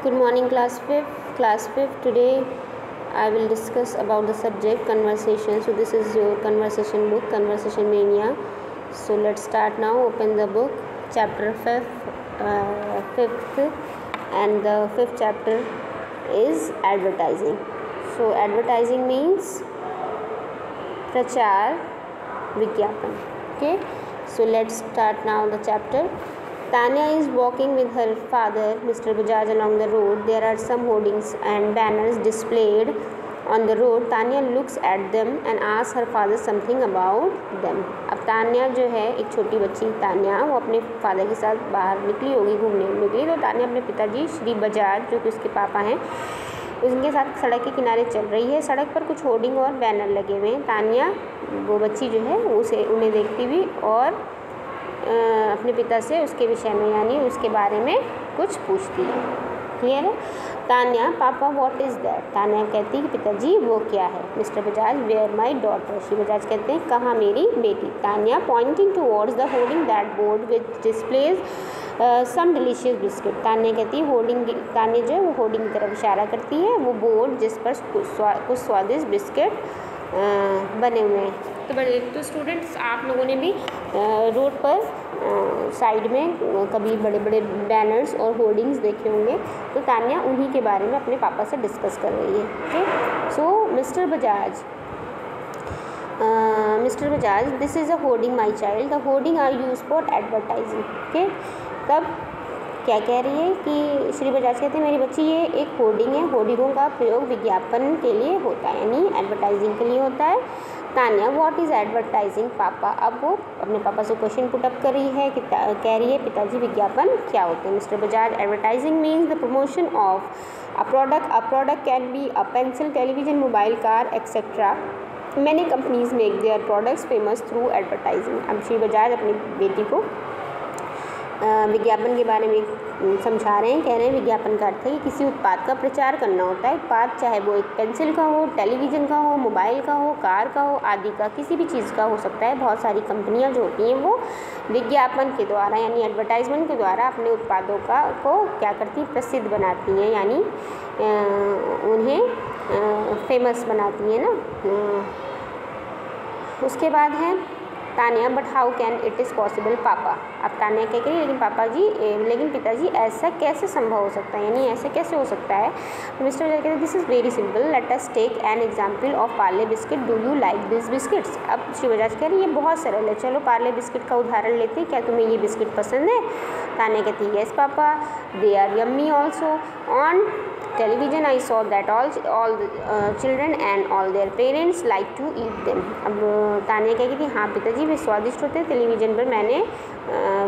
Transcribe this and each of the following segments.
Good morning, class 5th. Class 5th, today I will discuss about the subject conversation. So this is your conversation book, Conversation Mania. So let's start now. Open the book, chapter 5th, and the 5th chapter is advertising. So advertising means प्रचार विज्ञापन. Okay, so let's start now the chapter. Tanya is walking with her father, Mr. Bajaj, along the road. There are some hoardings and banners displayed on the road. Tanya looks at them and asks her father something about them. अब तान्या जो है, एक छोटी बच्ची तान्या, वो अपने father के साथ बाहर निकली होगी, घूमने निकली, तो तान्या अपने पिताजी श्री बजाज, जो कि उसके पापा हैं, उनके साथ सड़क के किनारे चल रही है. सड़क पर कुछ होर्डिंग और बैनर लगे हुए हैं. तान्या, वो बच्ची जो है, उन्हें देखती हुई और अपने पिता से उसके विषय में यानी उसके बारे में कुछ पूछती है. क्लियर है. तान्या, पापा व्हाट इज़ दैट. तान्या कहती है कि पिताजी वो क्या है. Mister Bajaj, where my daughter. Shri Bajaj कहते हैं कहाँ मेरी बेटी. Tanya, pointing towards the hoarding that board which displays some delicious biscuit. Tanya कहती है होर्डिंग, तान्या जो है वो होर्डिंग की तरफ इशारा करती है, वो बोर्ड जिस पर कुछ स्वादिष्ट बिस्किट बने हुए हैं. तो स्टूडेंट्स, आप लोगों ने भी रोड पर साइड में कभी बड़े बड़े बैनर्स और होर्डिंग्स देखे होंगे. तो तान्या उन्हीं के बारे में अपने पापा से डिस्कस कर रही है. Okay, so mister Bajaj, this is a hoarding my child. The hoarding are use for advertising. Okay, तब क्या कह रही है कि श्री बजाज कहते हैं मेरी बच्ची ये एक होर्डिंग है. होर्डिंगों का प्रयोग विज्ञापन के लिए होता है, यानी एडवर्टाइजिंग के लिए होता है. तान्या, व्हाट इज़ एडवर्टाइजिंग पापा. अब वो अपने पापा से क्वेश्चन पुटअप कर रही है कि कह रही है पिताजी विज्ञापन क्या होते हैं. Mister Bajaj, advertising means the promotion of a product can be a pencil, television, mobile, car etcetera. Many companies make their products famous through advertising. अब श्री बजाज अपनी बेटी को विज्ञापन के बारे में समझा रहे हैं. कह रहे हैं विज्ञापन का अर्थ है कि किसी उत्पाद का प्रचार करना होता है. उत्पाद चाहे वो एक पेंसिल का हो, टेलीविज़न का हो, मोबाइल का हो, कार का हो, आदि का, किसी भी चीज़ का हो सकता है. बहुत सारी कंपनियां जो होती हैं वो विज्ञापन के द्वारा यानी एडवर्टाइजमेंट के द्वारा अपने उत्पादों को क्या करती हैं, प्रसिद्ध बनाती हैं, यानी उन्हें फेमस बनाती हैं ना. उसके बाद है Tanya, but how can it is possible पापा. अब तान्या कह रही है लेकिन पिताजी ऐसा कैसे संभव हो सकता है, यानी ऐसे कैसे हो सकता है. मिस्टर कहते हैं this is very simple, let us take an example of Parle biscuit. Do you like this biscuits. अब श्री बजाज कह रही है ये बहुत सरल है, चलो पार्ले बिस्किट का उदाहरण लेते हैं. क्या तुम्हें ये बिस्किट पसंद है. तान्या कहती है yes papa, they are yummy also. On television I saw that all children and all their parents like to eat them. अब तान्या कहेगी कि हाँ पिताजी वे स्वादिष्ट होते हैं. टेलीविज़न पर मैंने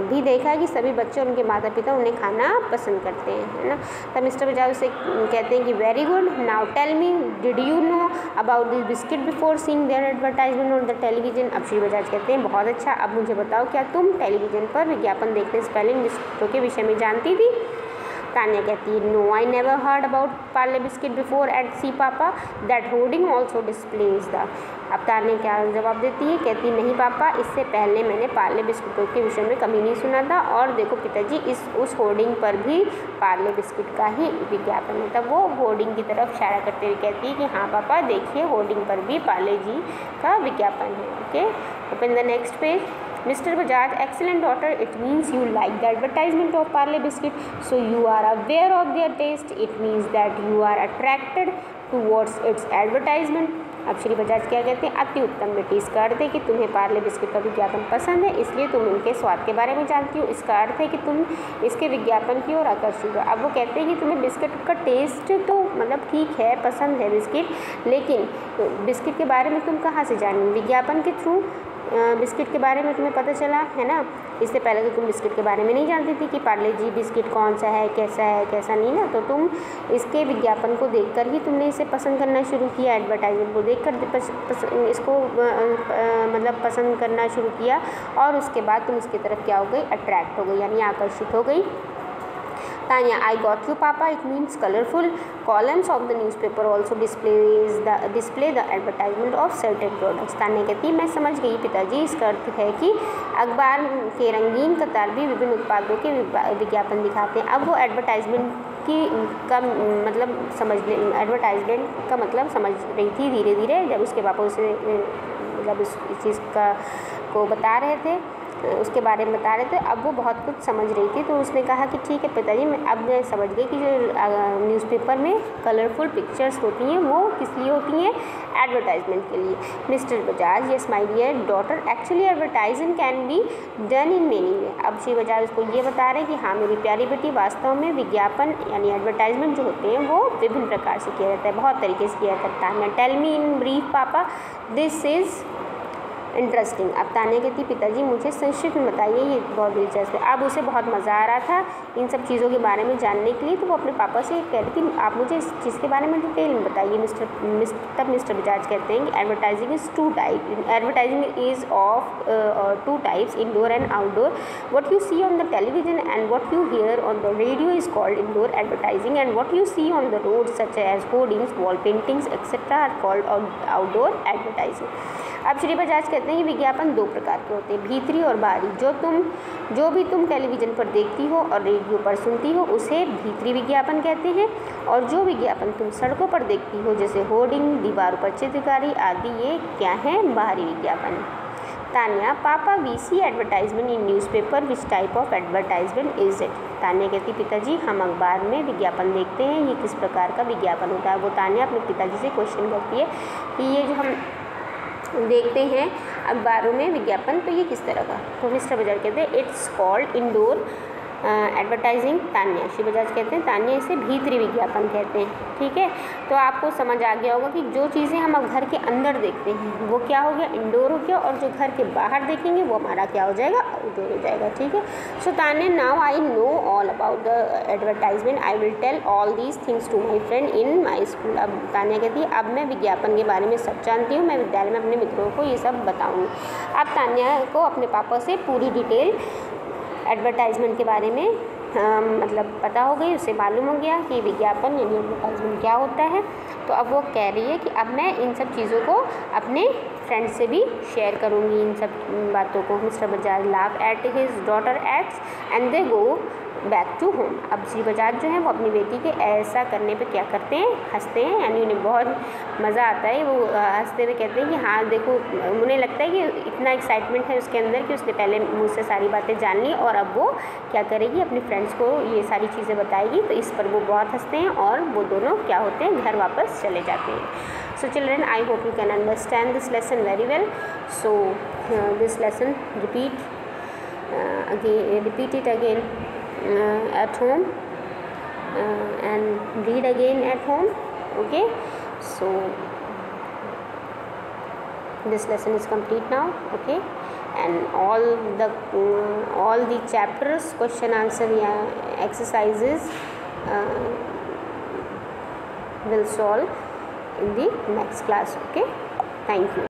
भी देखा है कि सभी बच्चे और उनके माता पिता उन्हें खाना पसंद करते हैं, है ना. तब मिस्टर बजाज उसे कहते हैं कि very good, now tell me, did you know about this biscuit before seeing their advertisement on the television. अब श्री बजाज कहते हैं बहुत अच्छा, अब मुझे बताओ क्या तुम टेलीविज़न पर विज्ञापन देखने से पहले इन बिस्किटों के विषय में जानती थी. तान्या कहती है no, I never heard about Parle biscuit before at see पापा, that hoarding also displays the. अब तान्या क्या जवाब देती है, कहती नहीं पापा, इससे पहले मैंने पार्ले बिस्किटों के विषय में कभी नहीं सुना था, और देखो पिताजी उस होर्डिंग पर भी पार्ले बिस्किट का ही विज्ञापन है. तब वो होर्डिंग की तरफ इशारा करते हुए कहती है कि हाँ पापा देखिए होर्डिंग पर भी पार्ले जी का विज्ञापन है. Okay, open the next page. Mr. Bajaj, excellent daughter, it means you like the advertisement of Parle biscuit, so you are aware of their taste. It means that you are attracted towards its advertisement. अब श्री बजाज क्या कहते हैं, अति उत्तम बेटी. इसका अर्थ है कि तुम्हें पार्ले बिस्किट का विज्ञापन पसंद है, इसलिए तुम इनके स्वाद के बारे में जानती हो. इसका अर्थ है कि तुम इसके विज्ञापन की ओर आकर्षित हो. अब वो कहते हैं कि तुम्हें बिस्किट का टेस्ट तो मतलब ठीक है, पसंद है बिस्किट, लेकिन बिस्किट के बारे में तुम कहाँ से जानी, विज्ञापन के थ्रू बिस्किट के बारे में तुम्हें पता चला, है ना. इससे पहले तो तुम बिस्किट के बारे में नहीं जानती थी कि पार्ले जी बिस्किट कौन सा है कैसा नहीं ना. तो तुम इसके विज्ञापन को देखकर ही तुमने इसे पसंद करना शुरू किया, एडवर्टाइजमेंट को देखकर इसको मतलब पसंद करना शुरू किया, और उसके बाद तुम इसकी तरफ क्या हो गई, अट्रैक्ट हो गई, यानी आकर्षित हो गई. Tanya, I got you, Papa. It means colorful. Columns of the newspaper also display the advertisement of certain products. Tanya कहती है मैं समझ गई पिताजी, इसका अर्थ है कि अखबार के रंगीन कतार भी विभिन्न उत्पादों के विज्ञापन दिखाते हैं। अब वो एडवर्टाइजमेंट का मतलब समझ रही थी धीरे धीरे, जब उसके पापा उसे जब इस चीज़ को बता रहे थे, उसके बारे में बता रहे थे, अब वो बहुत कुछ समझ रही थी। तो उसने कहा कि ठीक है पिताजी, मैं समझ गई कि जो न्यूज़पेपर में कलरफुल पिक्चर्स होती हैं वो किस लिए होती हैं, एडवर्टाइजमेंट के लिए। Mister Bajaj, yes my dear daughter, actually advertising can be done in many way. अब श्री बजाज उसको ये बता रहे हैं कि हाँ मेरी प्यारी बेटी, वास्तव में विज्ञापन यानी एडवर्टाइजमेंट जो होते हैं वो विभिन्न प्रकार से किया जाता है, बहुत तरीके से किया जाता है। टेल मी इन ब्रीफ पापा, दिस इज़ इंटरेस्टिंग। अब तान्या कहती पिताजी मुझे संक्षिप्त में बताइए, ये बहुत दिलचस्प है। अब उसे बहुत मज़ा आ रहा था इन सब चीज़ों के बारे में जानने के लिए, तो वो अपने पापा से कह रही थी आप मुझे इस चीज़ के बारे में डिटेल में बताइए। तब मिस्टर बजाज कहते हैं कि advertising is of two types, indoor and outdoor. What you see on the television and what you hear on the radio is called indoor advertising, and what you see on the road such as hoardings, wall paintings etcetera are called outdoor advertising. अब श्री बजाज कहते हैं कि विज्ञापन दो प्रकार के होते हैं, भीतरी और बाहरी। जो भी तुम टेलीविज़न पर देखती हो और रेडियो पर सुनती हो उसे भीतरी विज्ञापन कहते हैं, और जो विज्ञापन तुम सड़कों पर देखती हो जैसे होर्डिंग, दीवारों पर चित्रकारी आदि, ये क्या है, बाहरी विज्ञापन। Tanya, papa we see advertisement in newspaper, which type of advertisement is it. Tanya कहती पिताजी हम अखबार में विज्ञापन देखते हैं, ये किस प्रकार का विज्ञापन होता है। वो तान्या अपने पिताजी से क्वेश्चन करती है कि ये जो हम देखते हैं अखबारों में विज्ञापन, तो ये किस तरह का। तो मिस्टर बजाज कहते हैं it's called indoor advertising. Tanya, Shri Bajaj कहते हैं तान्या इसे भीतरी विज्ञापन कहते हैं। ठीक है, तो आपको समझ आ गया होगा कि जो चीज़ें हम अब घर के अंदर देखते हैं वो क्या हो गया, इंडोर हो गया, और जो घर के बाहर देखेंगे वो हमारा क्या हो जाएगा, आउटडोर हो जाएगा। ठीक है, so Tanya now I know all about the advertisement, I will tell all these things to my friend in my school. अब तान्या कहती है अब मैं विज्ञापन के बारे में सब जानती हूँ, मैं विद्यालय में अपने मित्रों को ये सब बताऊँगी। अब तान्या को अपने पापा से पूरी डिटेल एडवर्टाइजमेंट के बारे में मतलब पता हो गई, उसे मालूम हो गया कि विज्ञापन यानी एडवर्टाइजमेंट क्या होता है। तो अब वो कह रही है कि अब मैं इन सब चीज़ों को अपने फ्रेंड से भी शेयर करूँगी, इन सब बातों को। Mister Bajaj laugh at his daughter acts and they go back to home. अब श्री बजाज जो है वो अपनी बेटी के ऐसा करने पे क्या करते हैं, हंसते हैं, यानी उन्हें बहुत मज़ा आता है। वो हंसते हुए कहते हैं कि हाँ देखो, उन्हें लगता है कि इतना एक्साइटमेंट है उसके अंदर कि उसने पहले मुझसे सारी बातें जान ली और अब वो क्या करेगी, अपने फ्रेंड्स को ये सारी चीज़ें बताएगी। तो इस पर वो बहुत हंसते हैं और वो दोनों क्या होते हैं, घर वापस चले जाते हैं। So children, I hope you can understand this lesson very well. So this lesson repeat it again at home and read again at home. Okay, so this lesson is complete now. Okay, and all the chapters, question answer exercises will solve in the next class. Okay, thank you.